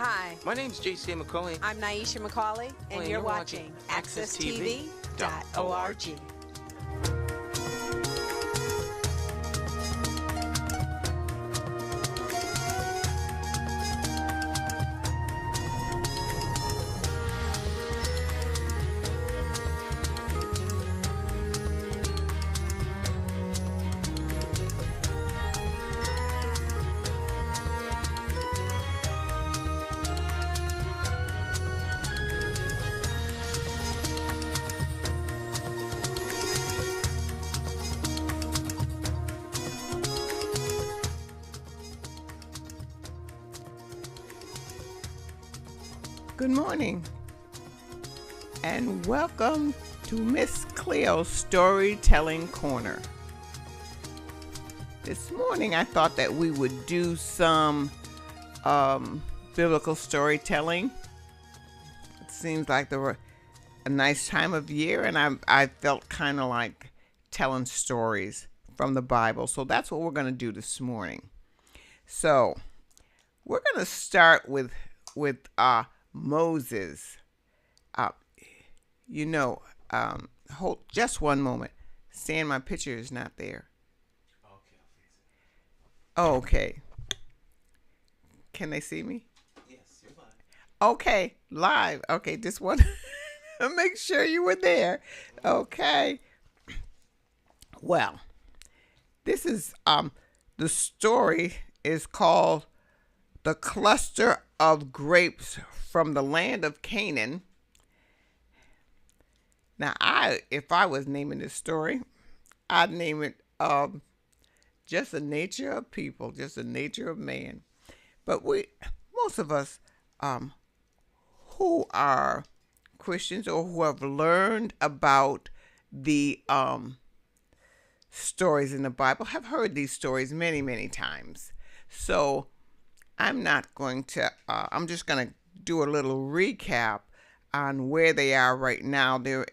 Hi, My name's J.C. McCauley. I'm Naisha McCauley, and you're watching AccessTV.org. Good morning, and welcome to Miss Cleo's Storytelling Corner. This morning I thought that we would do some biblical storytelling. It seems like a nice time of year, and I felt kind of like telling stories from the Bible. So that's what we're going to do this morning. So we're going to start with Moses. Hold just one moment. Stan, my picture is not there. Okay. Can they see me? Yes, you're live. Okay, live. Okay, just want to make sure you were there. Okay. Well, this is the story is called The Cluster of Grapes from the Land of Canaan. Now, if I was naming this story, I'd name it just the nature of people, just the nature of man. But most of us who are Christians or who have learned about the stories in the Bible have heard these stories many, many times. So I'm just going to do a little recap on where they are right now. They're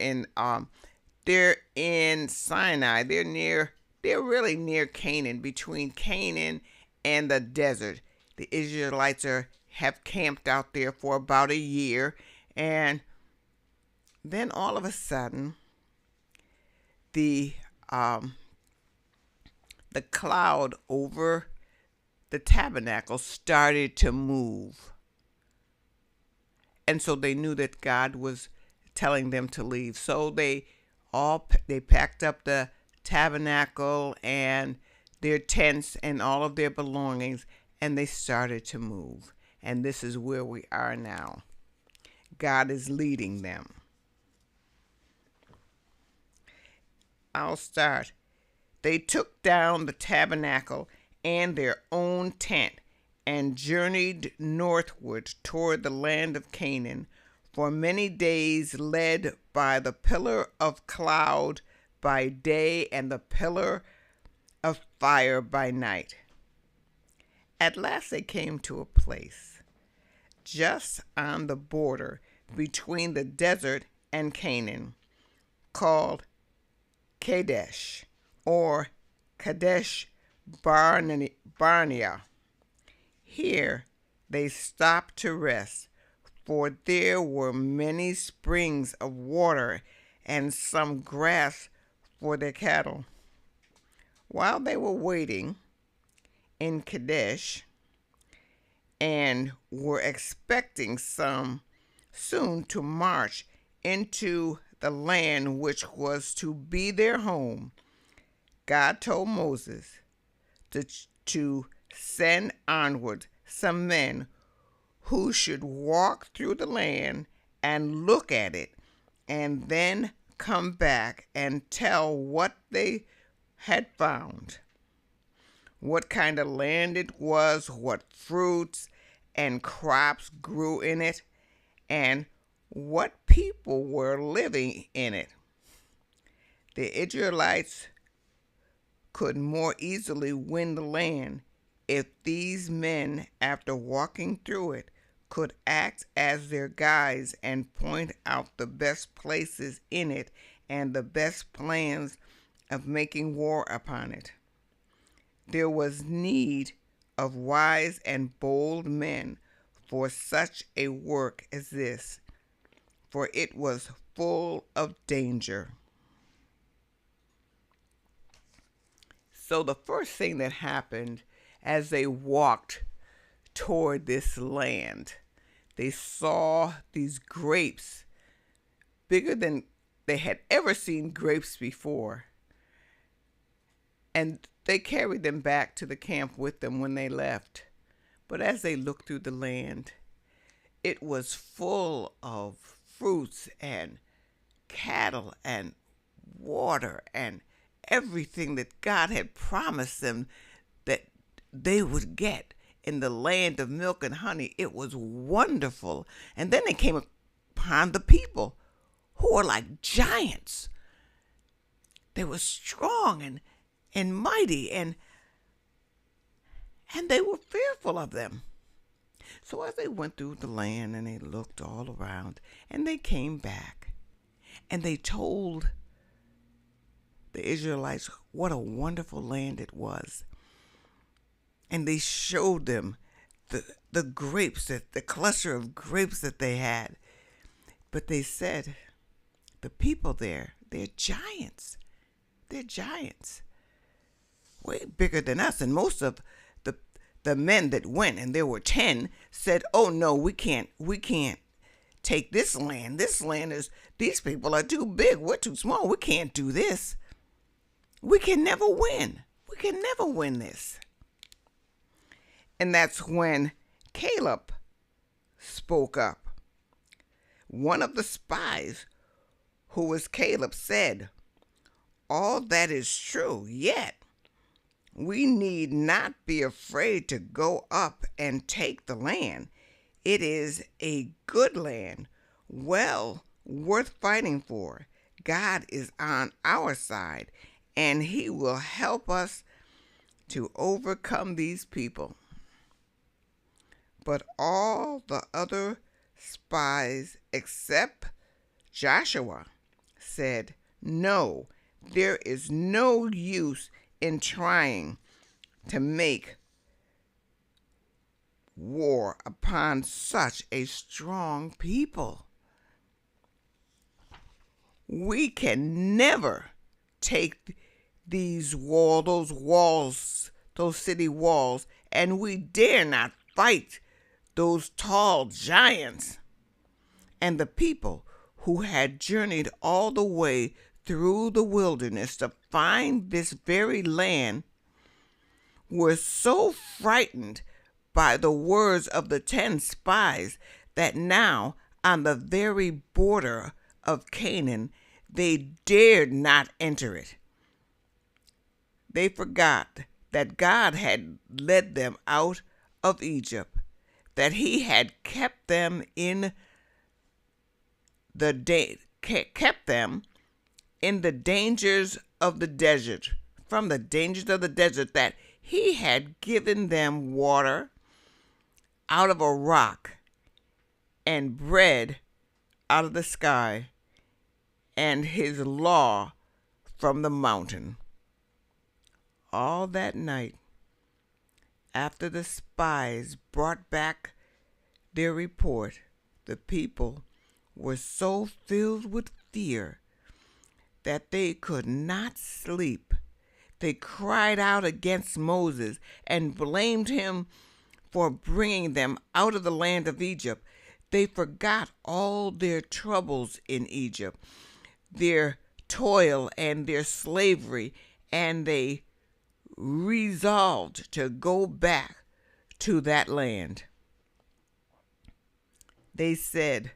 in Sinai. They're really near Canaan, between Canaan and the desert. The Israelites have camped out there for about a year, and then all of a sudden the cloud over the tabernacle started to move. And so they knew that God was telling them to leave. So they packed up the tabernacle and their tents and all of their belongings, and they started to move. And this is where we are now. God is leading them. I'll start. They took down the tabernacle and their own tent and journeyed northward toward the land of Canaan for many days, led by the pillar of cloud by day and the pillar of fire by night. At last they came to a place just on the border between the desert and Canaan, called Kadesh, or Kadesh Barnea. Here they stopped to rest, for there were many springs of water and some grass for their cattle. While they were waiting in Kadesh and were expecting soon to march into the land which was to be their home, God told Moses to send onward some men who should walk through the land and look at it, and then come back and tell what they had found, what kind of land it was, what fruits and crops grew in it, and what people were living in it. The Israelites could more easily win the land if these men, after walking through it, could act as their guides and point out the best places in it and the best plans of making war upon it. There was need of wise and bold men, for such a work as this, for it was full of danger. So the first thing that happened as they walked toward this land, they saw these grapes bigger than they had ever seen grapes before. And they carried them back to the camp with them when they left. But as they looked through the land, it was full of fruits and cattle and water and everything that God had promised them that they would get in the land of milk and honey. It was wonderful. And then they came upon the people who were like giants. They were strong and mighty, and they were fearful of them. So as they went through the land and they looked all around, and they came back and they told the Israelites what a wonderful land it was. And they showed them the grapes, the cluster of grapes that they had. But they said, the people there, they're giants. They're giants. Way bigger than us. And most of the men that went, and there were 10, said, oh no, we can't take this land. These people are too big. We're too small. We can't do this. We can never win. We can never win this. And that's when Caleb spoke up. One of the spies, who was Caleb, said, all that is true, yet we need not be afraid to go up and take the land. It is a good land, well worth fighting for. God is on our side, and he will help us to overcome these people. But all the other spies except Joshua said, no, there is no use in trying to make war upon such a strong people. We can never take those city walls, and we dare not fight those tall giants. And the people who had journeyed all the way through the wilderness to find this very land were so frightened by the words of the 10 spies that now, on the very border of Canaan, they dared not enter it. They forgot that God had led them out of Egypt, that he had kept them in the dangers of the desert, from the dangers of the desert, that he had given them water out of a rock and bread out of the sky, and his law from the mountain. All that night, after the spies brought back their report, the people were so filled with fear that they could not sleep. They cried out against Moses and blamed him for bringing them out of the land of Egypt. They forgot all their troubles in Egypt, their toil and their slavery, and they resolved to go back to that land. They said,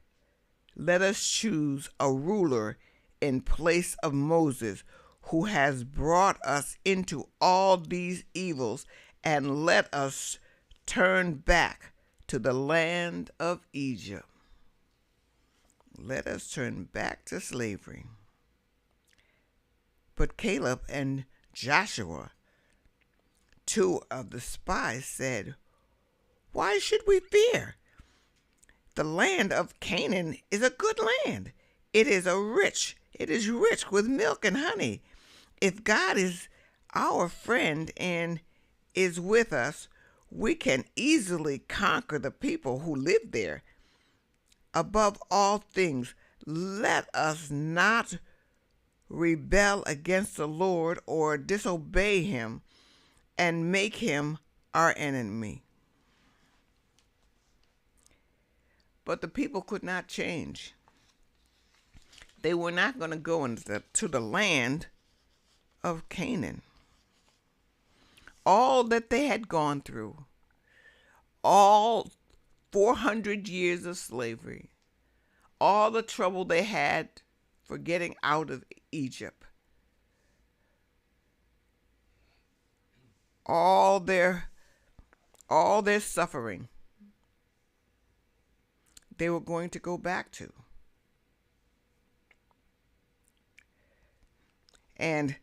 let us choose a ruler in place of Moses, who has brought us into all these evils, and let us turn back to the land of Egypt. Let us turn back to slavery. But Caleb and Joshua, 2 of the spies, said, why should we fear? The land of Canaan is a good land. It is rich with milk and honey. If God is our friend and is with us, we can easily conquer the people who live there. Above all things, let us not rebel against the Lord or disobey him and make him our enemy." But the people could not change. They were not going to go to the land of Canaan. All that they had gone through, all 400 years of slavery, all the trouble they had for getting out of Egypt, all their suffering, they were going to go back to. And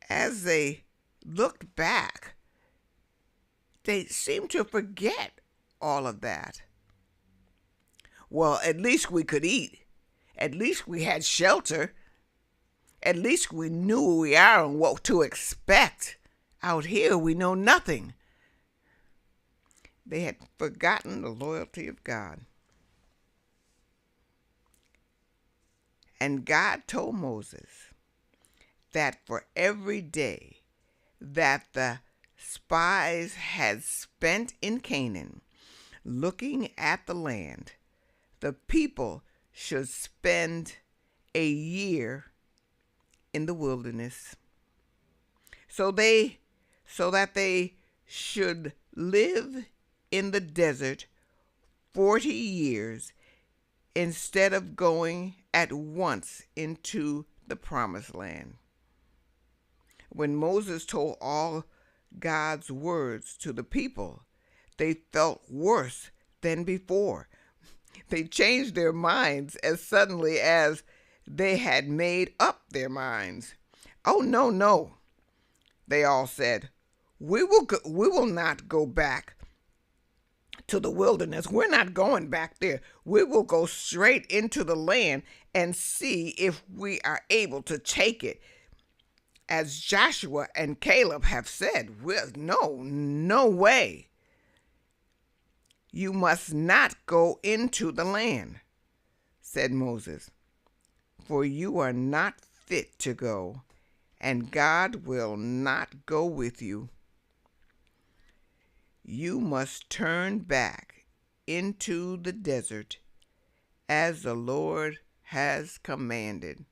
as they looked back, they seemed to forget all of that. Well, at least we could eat. At least we had shelter. At least we knew who we are and what to expect. Out here, we know nothing. They had forgotten the loyalty of God. And God told Moses that for every day that the spies had spent in Canaan looking at the land, the people should spend a year in the wilderness, so that they should live in the desert 40 years instead of going at once into the promised land. When Moses told all God's words to the people, they felt worse than before. They changed their minds as suddenly as they had made up their minds. "Oh, no," they all said. We will not go back to the wilderness. We're not going back there. We will go straight into the land and see if we are able to take it. As Joshua and Caleb have said, no way. "You must not go into the land," said Moses, "for you are not fit to go, and God will not go with you. You must turn back into the desert as the Lord has commanded."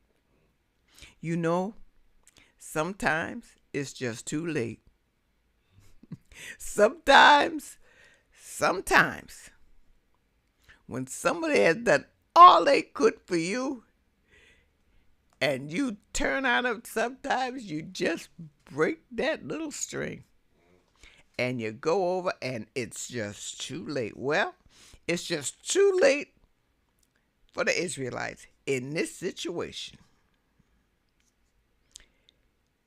You know, sometimes it's just too late. Sometimes, when somebody has done all they could for you, and you turn on them, sometimes you just break that little string. And you go over and it's just too late. Well, it's just too late for the Israelites in this situation.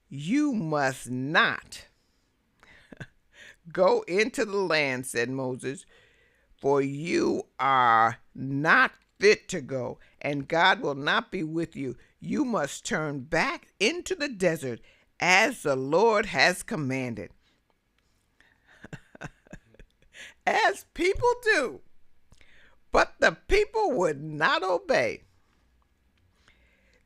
"You must not go into the land," said Moses, "for you are not fit to go, and God will not be with you. You must turn back into the desert as the Lord has commanded." As people do. But the people would not obey.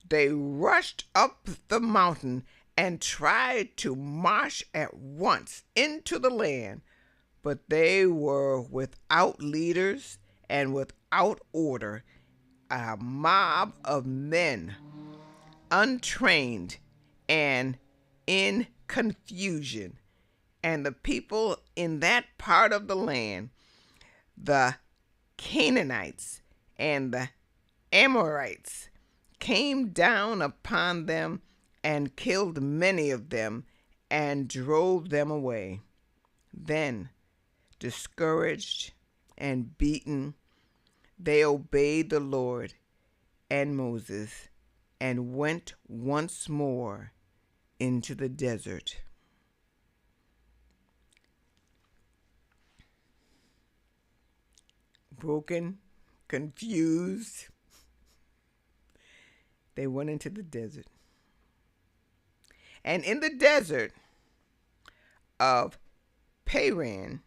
They rushed up the mountain and tried to march at once into the land, but they were without leaders and without order, a mob of men, untrained and in confusion. And the people in that part of the land, the Canaanites and the Amorites, came down upon them and killed many of them and drove them away. Then, discouraged and beaten, they obeyed the Lord and Moses and went once more into the desert. Broken, confused, they went into the desert. And in the desert, of Paran,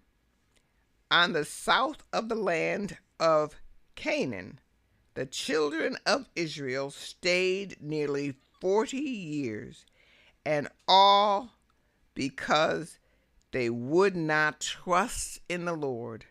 on the south of the land of Canaan, the children of Israel stayed nearly 40 years, and all because they would not trust in the Lord.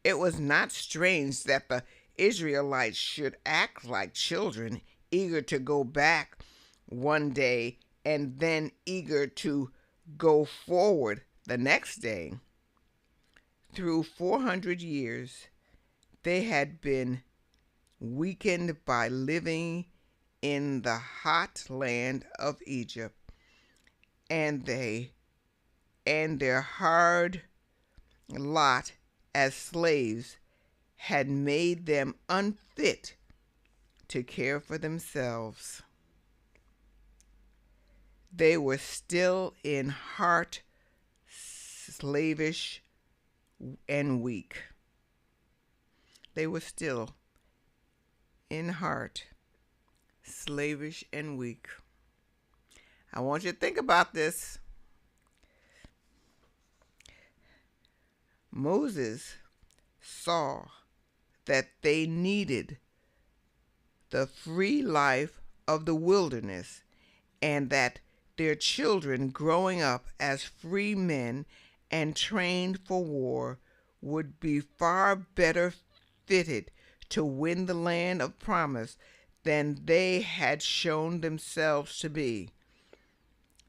It was not strange that the Israelites should act like children, eager to go back one day and then eager to go forward the next day. Through 400 years, they had been weakened by living in the hot land of Egypt, and their hard lot as slaves had made them unfit to care for themselves. They were still in heart slavish and weak. They were still in heart slavish and weak. I want you to think about this. Moses saw that they needed the free life of the wilderness, and that their children growing up as free men and trained for war would be far better fitted to win the land of promise than they had shown themselves to be.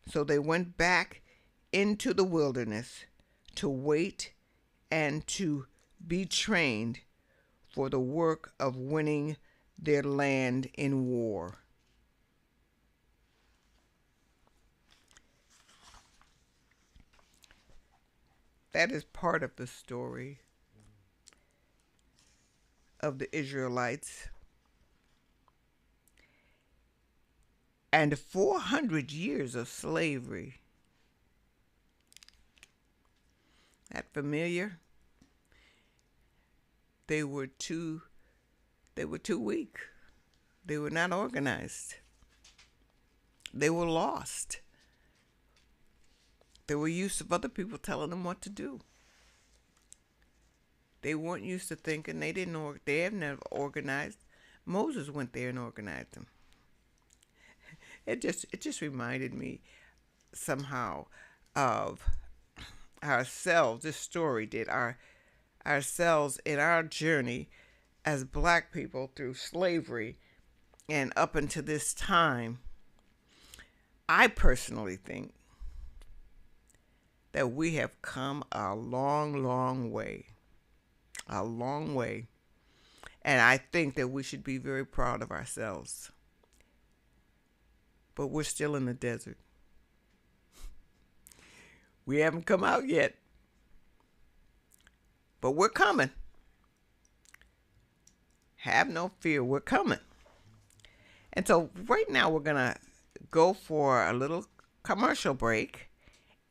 So they went back into the wilderness to wait and to be trained for the work of winning their land in war. That is part of the story of the Israelites. And 400 years of slavery. That familiar? They were too weak. They were not organized. They were lost. They were used to other people telling them what to do. They weren't used to thinking. They have never organized. Moses went there and organized them. It just reminded me somehow of ourselves. This story did ourselves in our journey as black people through slavery and up until this time. I personally think that we have come a long, long way. A long way. And I think that we should be very proud of ourselves. But we're still in the desert. We haven't come out yet. But we're coming. Have no fear, we're coming. And so right now we're going to go for a little commercial break.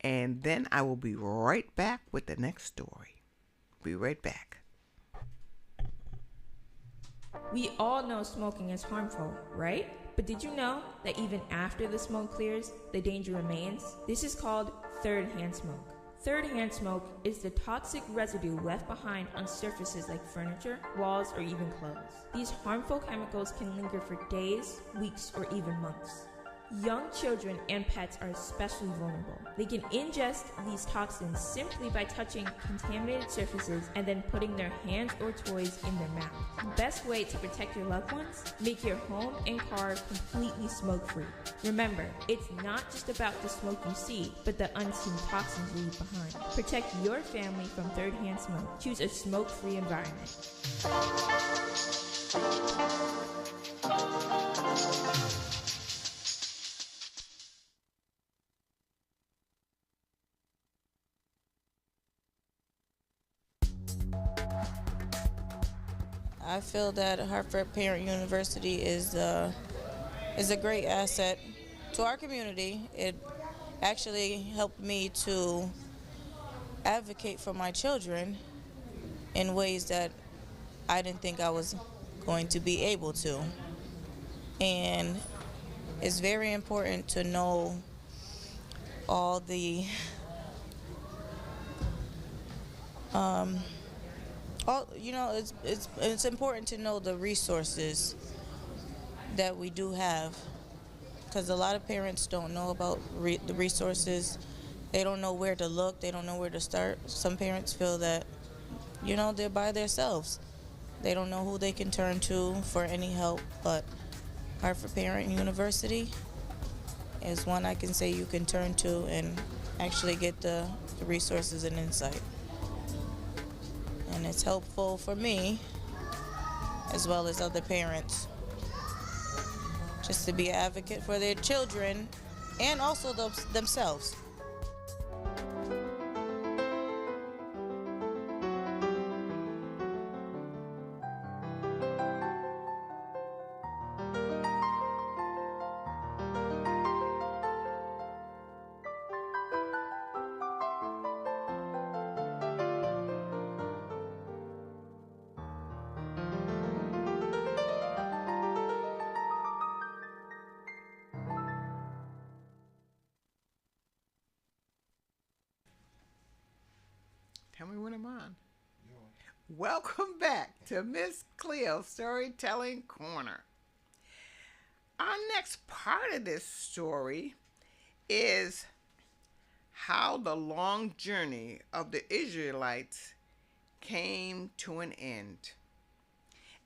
And then I will be right back with the next story. Be right back. We all know smoking is harmful, right? But did you know that even after the smoke clears, the danger remains? This is called third-hand smoke. Third-hand smoke is the toxic residue left behind on surfaces like furniture, walls, or even clothes. These harmful chemicals can linger for days, weeks, or even months. Young children and pets are especially vulnerable. They can ingest these toxins simply by touching contaminated surfaces and then putting their hands or toys in their mouth. The best way to protect your loved ones? Make your home and car completely smoke-free. Remember, it's not just about the smoke you see, but the unseen toxins you leave behind. Protect your family from third-hand smoke. Choose a smoke-free environment. I feel that Hartford Parent University is a great asset to our community. It actually helped me to advocate for my children in ways that I didn't think I was going to be able to. And it's very important to know all the it's important to know the resources that we do have, because a lot of parents don't know about the resources. They don't know where to look. They don't know where to start. Some parents feel that, they're by themselves. They don't know who they can turn to for any help. But Hartford Parent University is one I can say you can turn to and actually get the resources and insight. And it's helpful for me as well as other parents, just to be an advocate for their children and also themselves. Tell me when I'm on. Welcome back to Miss Cleo Storytelling Corner. Our next part of this story is how the long journey of the Israelites came to an end.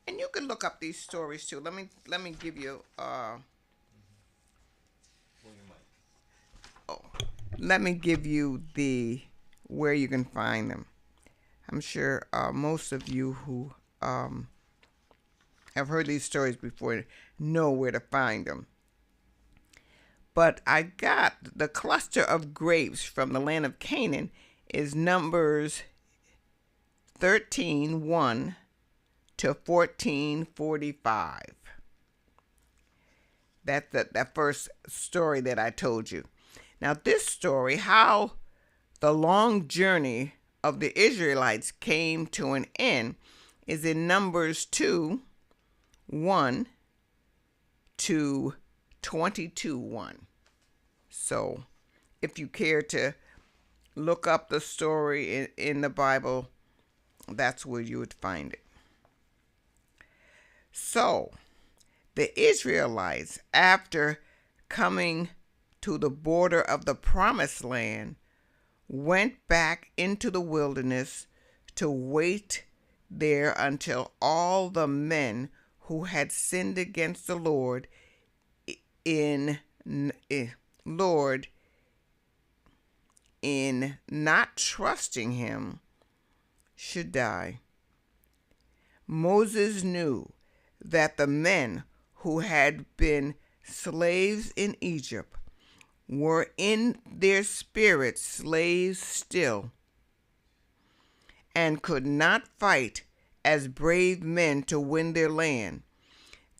And you can look up these stories too. Let me give you let me give you the where you can find them. I'm sure most of you who have heard these stories before know where to find them. But I got the cluster of grapes from the land of Canaan is Numbers 13:1 to 14:45. That's that first story that I told you. Now this story, how the long journey of the Israelites came to an end, is in Numbers 2:1 to 22:1. So if you care to look up the story in the Bible, that's where you would find it. So the Israelites, after coming to the border of the promised land, went back into the wilderness to wait there until all the men who had sinned against the Lord in not trusting him should die. Moses knew that the men who had been slaves in Egypt were in their spirit slaves still, and could not fight as brave men to win their land.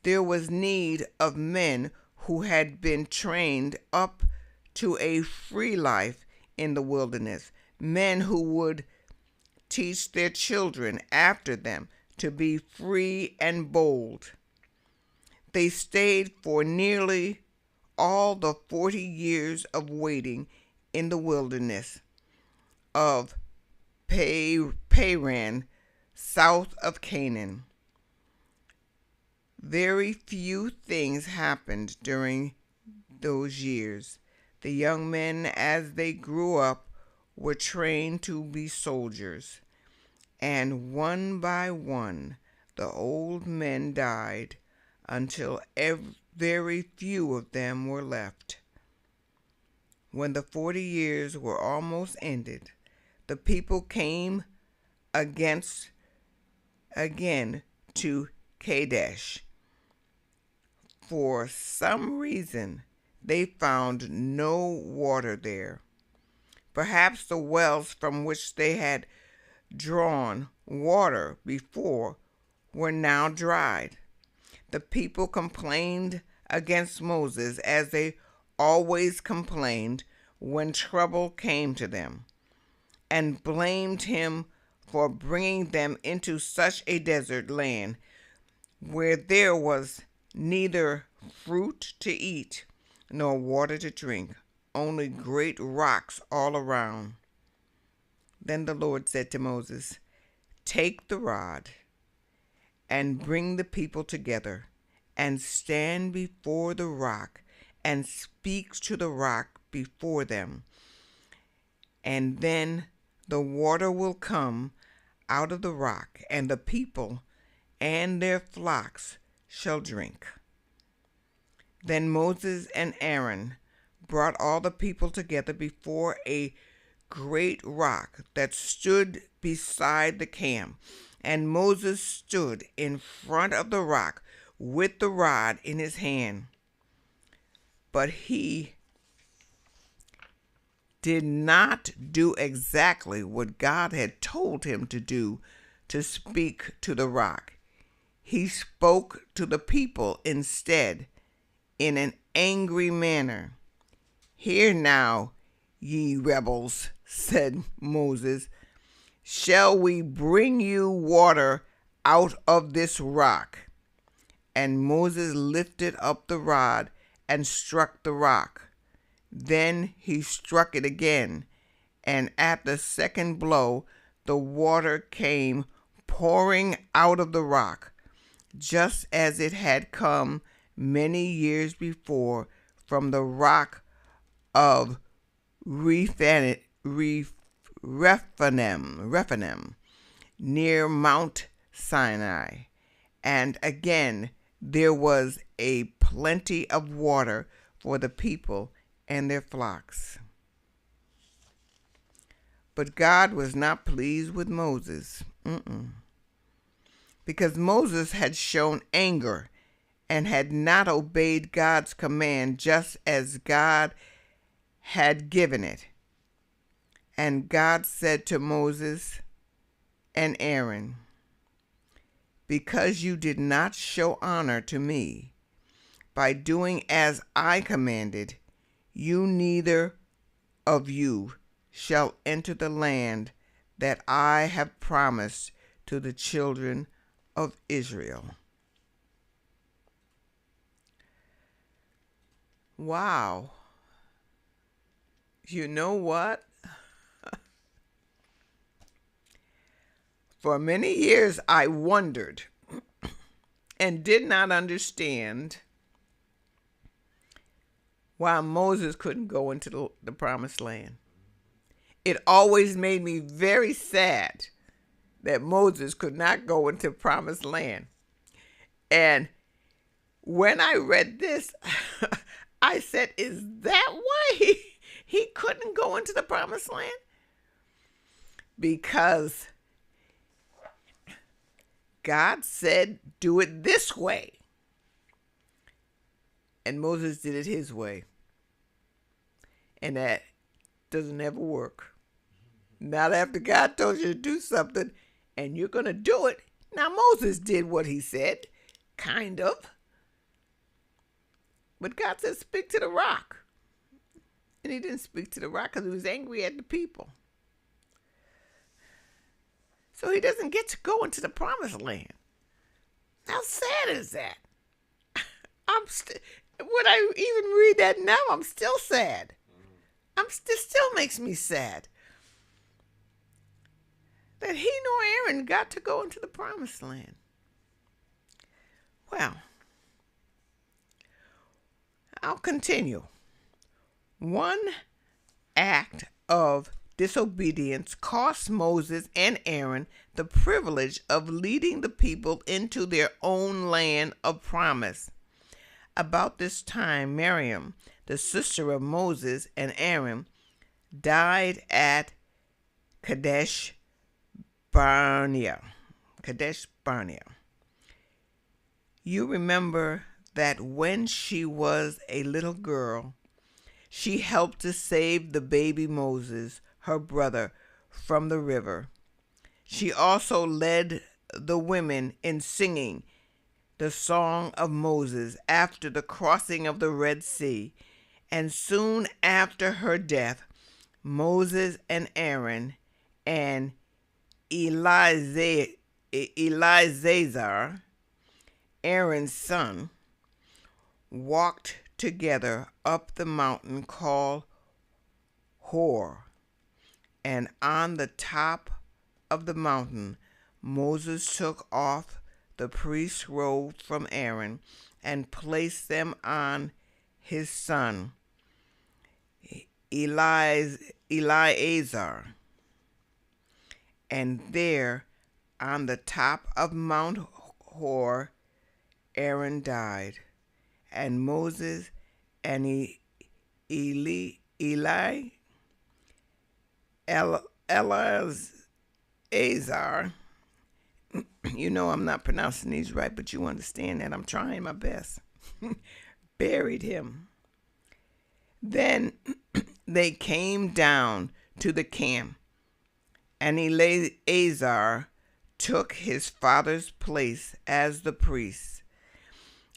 There was need of men who had been trained up to a free life in the wilderness, men who would teach their children after them to be free and bold. They stayed for nearly all the 40 years of waiting in the wilderness of Paran, south of Canaan. Very few things happened during those years. The young men, as they grew up, were trained to be soldiers, and one by one the old men died until very few of them were left. When the 40 years were almost ended, the people came again to Kadesh. For some reason, they found no water there. Perhaps the wells from which they had drawn water before were now dried. The people complained against Moses, as they always complained when trouble came to them, and blamed him for bringing them into such a desert land where there was neither fruit to eat nor water to drink. only great rocks all around. Then the Lord said to Moses, "Take the rod and bring the people together and stand before the rock and speak to the rock before them. And then the water will come out of the rock, and the people and their flocks shall drink." Then Moses and Aaron brought all the people together before a great rock that stood beside the camp. And Moses stood in front of the rock with the rod in his hand. But he did not do exactly what God had told him to do, to speak to the rock. He spoke to the people instead in an angry manner. "Hear now, ye rebels," said Moses. "Shall we bring you water out of this rock?" And Moses lifted up the rod and struck the rock. Then he struck it again, and at the second blow the water came pouring out of the rock, just as it had come many years before from the rock of Rephaim, near Mount Sinai. And again there was a plenty of water for the people and their flocks. But God was not pleased with Moses, because Moses had shown anger and had not obeyed God's command just as God had given it. And God said to Moses and Aaron, "Because you did not show honor to me by doing as I commanded, you neither of you shall enter the land that I have promised to the children of Israel." Wow. You know what? For many years I wondered and did not understand why Moses couldn't go into the promised land. It always made me very sad that Moses could not go into the promised land. And when I read this, I said, is that why he couldn't go into the promised land? Because God said, do it this way. And Moses did it his way. And that doesn't ever work. Not after God told you to do something and you're going to do it. Now, Moses did what he said, kind of. But God said, speak to the rock. And he didn't speak to the rock because he was angry at the people. So he doesn't get to go into the promised land. How sad is that? When I even read that now, I'm still sad. It still makes me sad that he nor Aaron got to go into the promised land. Well, I'll continue. One act of disobedience cost Moses and Aaron the privilege of leading the people into their own land of promise. About this time, Miriam, the sister of Moses and Aaron, died at Kadesh Barnea. You remember that when she was a little girl, she helped to save the baby Moses, her brother, from the river. She also led the women in singing the song of Moses after the crossing of the Red Sea. And soon after her death, Moses and Aaron and Eleazar, Aaron's son, walked together up the mountain called Hor. And on the top of the mountain, Moses took off the priest's robe from Aaron and placed them on his son Eleazar. And there on the top of Mount Hor, Aaron died, and Moses and Eleazar, you know I'm not pronouncing these right, but you understand that I'm trying my best, buried him. Then they came down to the camp, and Eleazar took his father's place as the priest.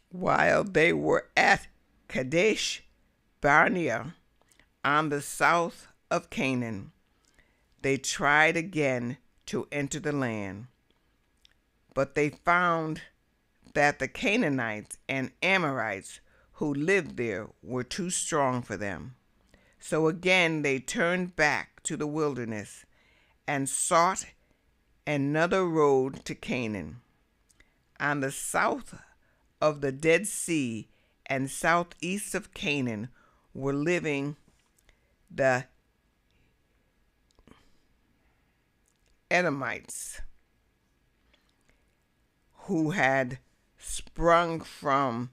While they were at Kadesh Barnea on the south of Canaan, they tried again to enter the land. But they found that the Canaanites and Amorites who lived there were too strong for them. So again they turned back to the wilderness and sought another road to Canaan. On the south of the Dead Sea and southeast of Canaan were living the Edomites, who had sprung from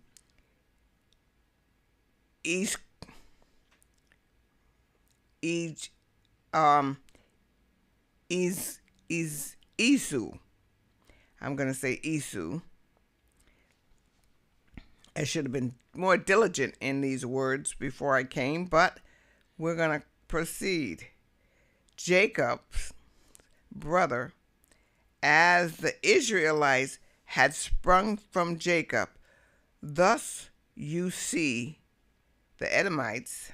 Esau. I'm going to say Esau. I should have been more diligent in these words before I came, but we're going to proceed. Jacob's brother, as the Israelites had sprung from Jacob. Thus you see the Edomites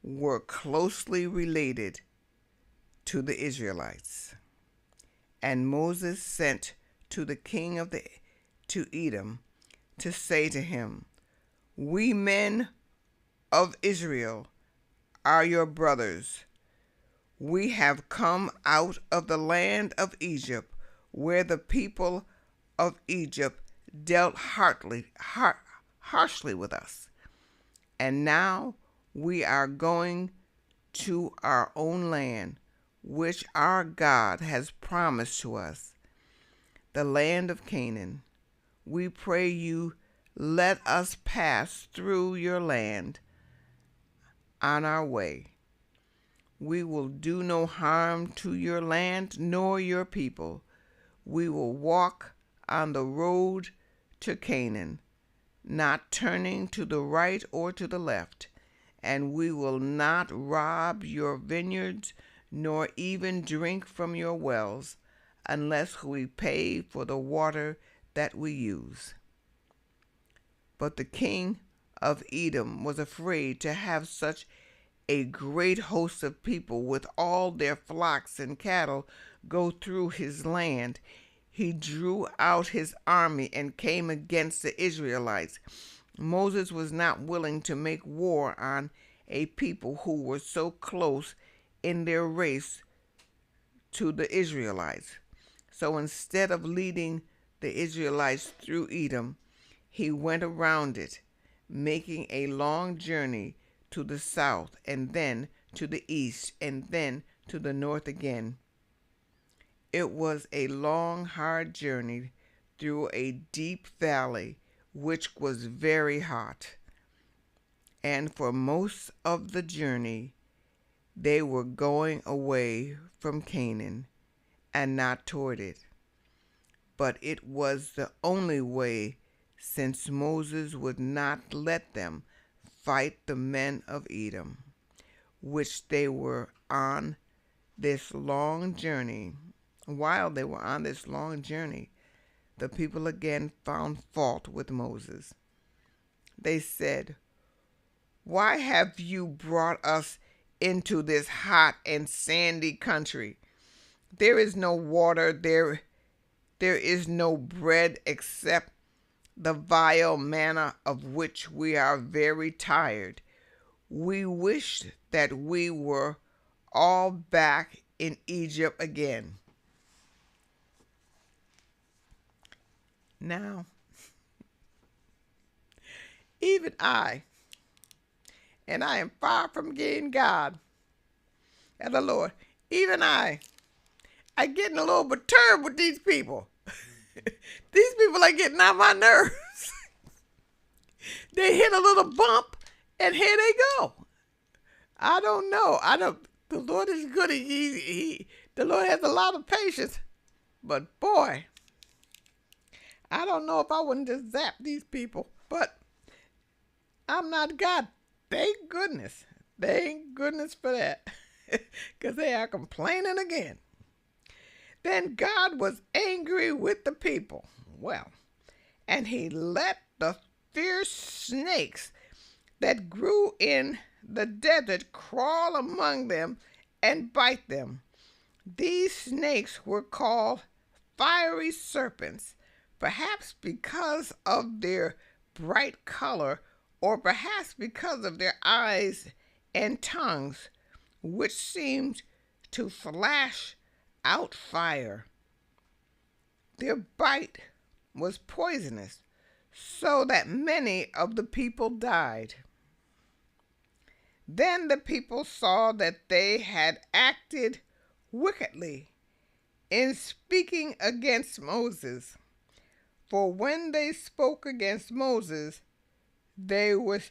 were closely related to the Israelites. And Moses sent to the king to Edom to say to him, "We men of Israel are your brothers. We have come out of the land of Egypt, where the people of Egypt dealt harshly with us. And now we are going to our own land, which our God has promised to us, the land of Canaan. We pray you, let us pass through your land on our way. We will do no harm to your land nor your people. We will walk on the road to Canaan, not turning to the right or to the left, and we will not rob your vineyards nor even drink from your wells, unless we pay for the water that we use." But the king of Edom was afraid to have such a great host of people with all their flocks and cattle go through his land. He drew out his army and came against the Israelites. Moses was not willing to make war on a people who were so close in their race to the Israelites. So instead of leading the Israelites through Edom, he went around it, making a long journey to the south, and then to the east, and then to the north again. It was a long, hard journey through a deep valley, which was very hot. And for most of the journey, they were going away from Canaan and not toward it. But it was the only way, since Moses would not let them fight the men of Edom, which they were on this long journey. While they were on this long journey, the people again found fault with Moses. They said, "Why have you brought us into this hot and sandy country? There is no water, there is no bread except the vile manna of which we are very tired. We wish that we were all back in Egypt again. Now, even I, and I am far from getting God and the Lord, even I getting a little perturbed with these people. These people are getting on my nerves. They hit a little bump, and here they go. I don't know. The Lord is good. The Lord has a lot of patience. But boy, I don't know if I wouldn't just zap these people. But I'm not God. Thank goodness. Thank goodness for that. Because they are complaining again. Then God was angry with the people. Well, and he let the fierce snakes that grew in the desert crawl among them and bite them. These snakes were called fiery serpents, perhaps because of their bright color, or perhaps because of their eyes and tongues, which seemed to flash out fire. Their bite was poisonous, so that many of the people died. Then the people saw that they had acted wickedly in speaking against Moses. For when they spoke against Moses, they were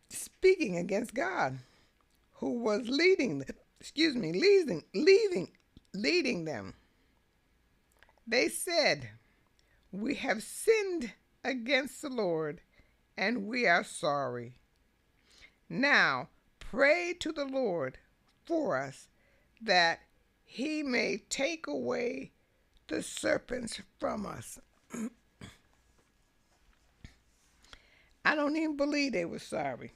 speaking against God, who was leading them. They said, "We have sinned against the Lord, and we are sorry. Now pray to the Lord for us, that he may take away the serpents from us." I don't even believe they were sorry.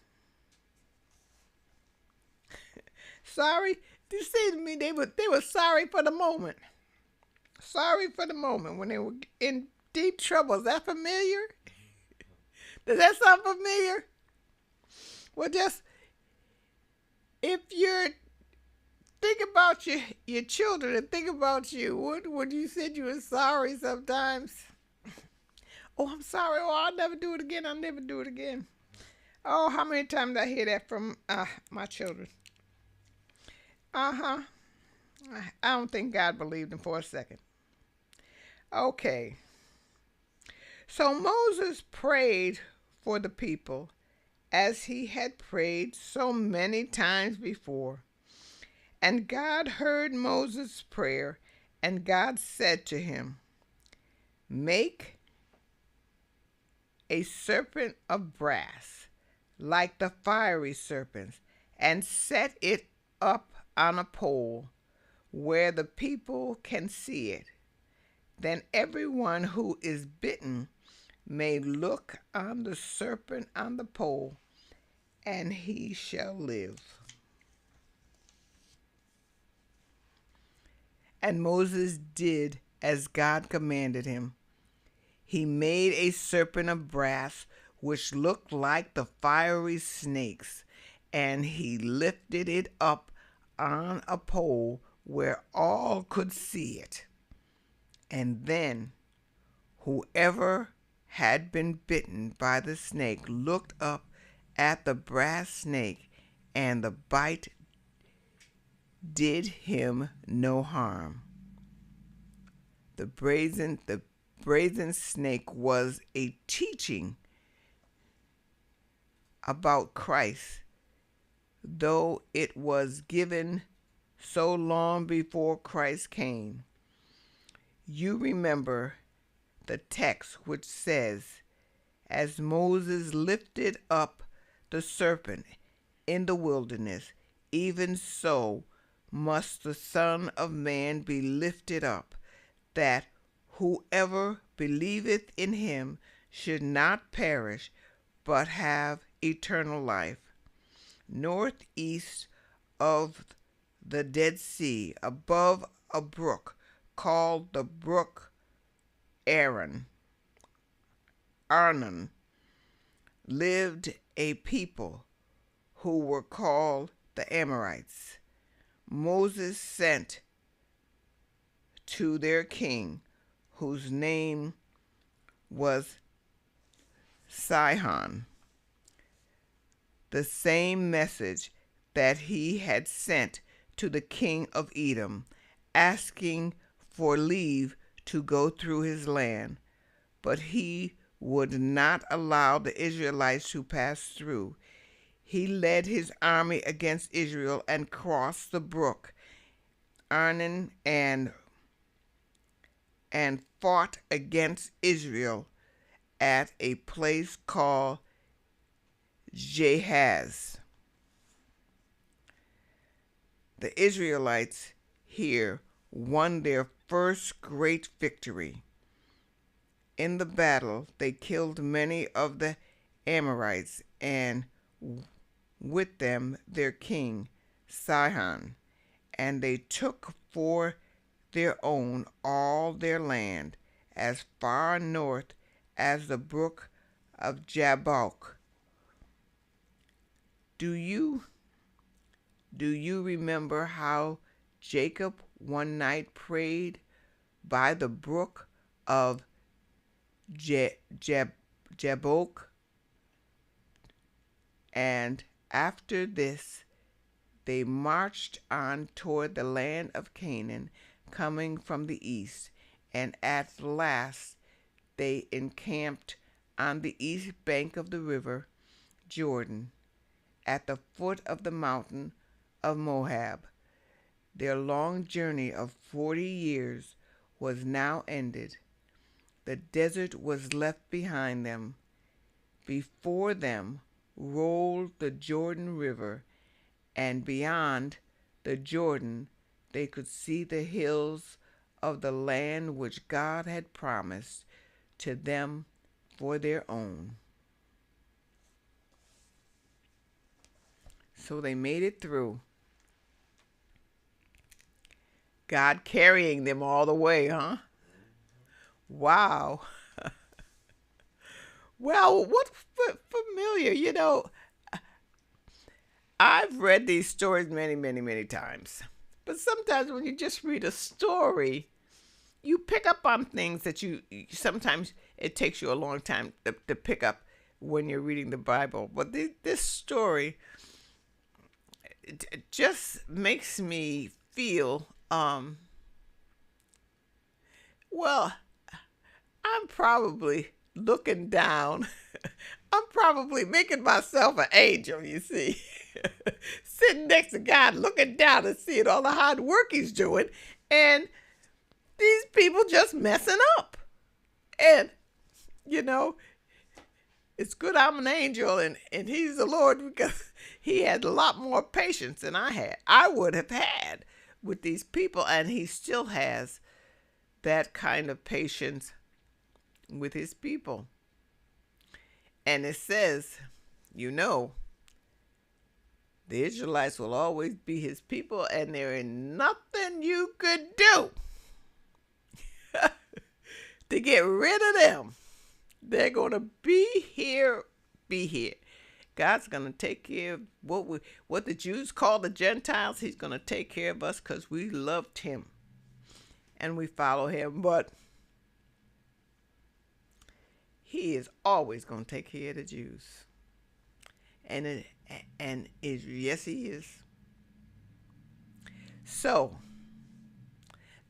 Sorry? You see to me, they were sorry for the moment. Sorry for the moment when they were in deep trouble. Is that familiar? Does that sound familiar? Well, just if you're think about your children and think about you. When you said you were sorry sometimes. Oh, I'm sorry. Oh, I'll never do it again. I'll never do it again. Oh, how many times I hear that from my children. I don't think God believed them for a second. Okay. So Moses prayed for the people as he had prayed so many times before. And God heard Moses' prayer, and God said to him, "Make a serpent of brass, like the fiery serpents, and set it up on a pole where the people can see it. Then everyone who is bitten may look on the serpent on the pole, and he shall live." And Moses did as God commanded him. He made a serpent of brass, which looked like the fiery snakes, and he lifted it up on a pole where all could see it. And then whoever had been bitten by the snake looked up at the brass snake, and the bite did him no harm. The brazen snake was a teaching about Christ, though it was given so long before Christ came. You remember the text which says, "As Moses lifted up the serpent in the wilderness, even so must the Son of Man be lifted up, that whoever believeth in him should not perish, but have eternal life." Northeast of the Dead Sea, above a brook called the brook Arnon, lived a people who were called the Amorites. Moses sent to their king, whose name was Sihon, the same message that he had sent to the king of Edom, asking for leave to go through his land. But he would not allow the Israelites to pass through. He led his army against Israel and crossed the brook Arnon and fought against Israel at a place called Jahaz. The Israelites here won their first great victory. In the battle, they killed many of the Amorites, and with them their king, Sihon, and they took for their own all their land, as far north as the brook of Jabbok. Do you remember how Jacob one night prayed by the brook of Jabbok? And after this, they marched on toward the land of Canaan, coming from the east, and at last they encamped on the east bank of the river Jordan, at the foot of the mountain of Moab. Their long journey of 40 years was now ended. The desert was left behind them. Before them rolled the Jordan River, and beyond the Jordan they could see the hills of the land which God had promised to them for their own. So they made it through. God carrying them all the way, huh? Wow. Well, what's familiar? You know, I've read these stories many, many, many times. But sometimes when you just read a story, you pick up on things that you sometimes it takes you a long time to pick up when you're reading the Bible. But this story it just makes me feel, well, I'm probably looking down. I'm probably making myself an angel, you see. Sitting next to God, looking down and seeing all the hard work he's doing. And these people just messing up. And, you know, it's good I'm an angel and he's the Lord, because he had a lot more patience than I would have had with these people. And he still has that kind of patience with his people. And it says, you know, the Israelites will always be his people, and there ain't nothing you could do to get rid of them. They're going to be here. God's going to take care of what the Jews call the Gentiles. He's going to take care of us because we loved him and we follow him. But he is always going to take care of the Jews. Yes, he is. So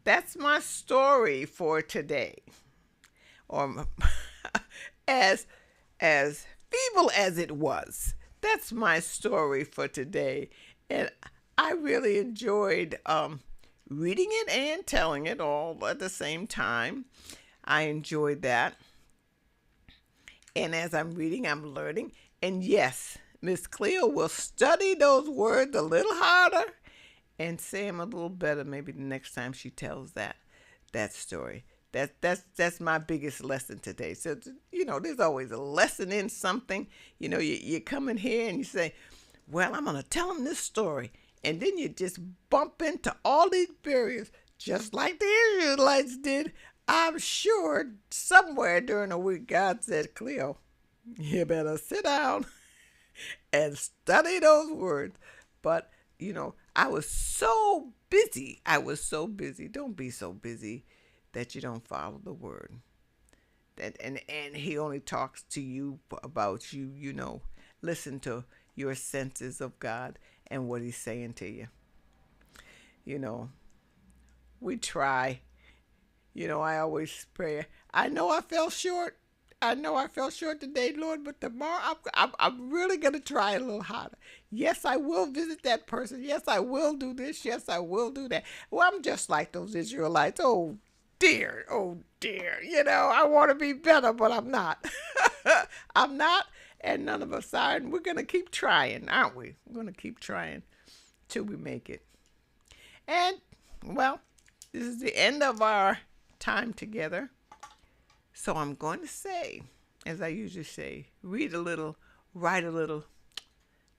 that's my story for today. Or as feeble as it was, that's my story for today. And I really enjoyed reading it and telling it all at the same time. I enjoyed that. And as I'm reading, I'm learning. And yes, Miss Cleo will study those words a little harder and say them a little better maybe the next time she tells that story. That's my biggest lesson today. So, you know, there's always a lesson in something. You know, you come in here and you say, well, I'm going to tell them this story. And then you just bump into all these barriers, just like the Israelites did. I'm sure somewhere during the week, God said, Cleo, you better sit down and study those words. But I was so busy. I was so busy. Don't be so busy that you don't follow the word. And he only talks to you about you, Listen to your senses of God and what he's saying to you. We try. I always pray. I know I fell short. Today, Lord, but tomorrow I'm really going to try a little harder. Yes, I will visit that person. Yes, I will do this. Yes, I will do that. Well, I'm just like those Israelites. Oh, dear. I want to be better, but I'm not. I'm not, and none of us are, and we're going to keep trying, aren't we? We're going to keep trying till we make it. And, well, this is the end of our time together. So I'm going to say, as I usually say, read a little, write a little,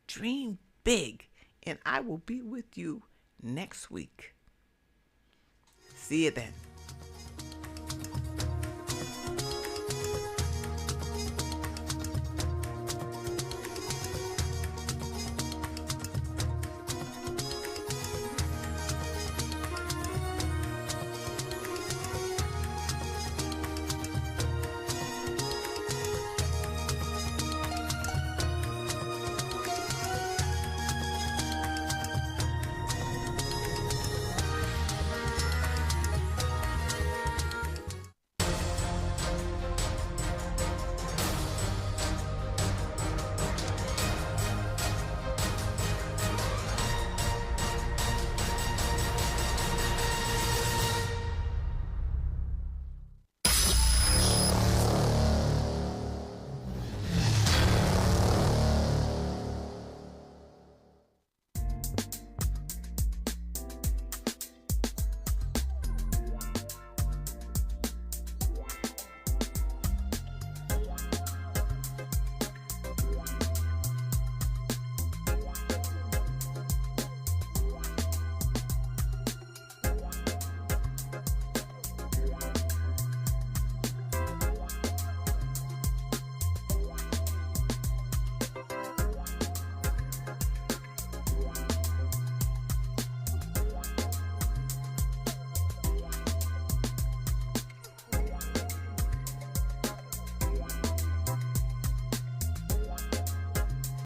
dream big, and I will be with you next week. See you then.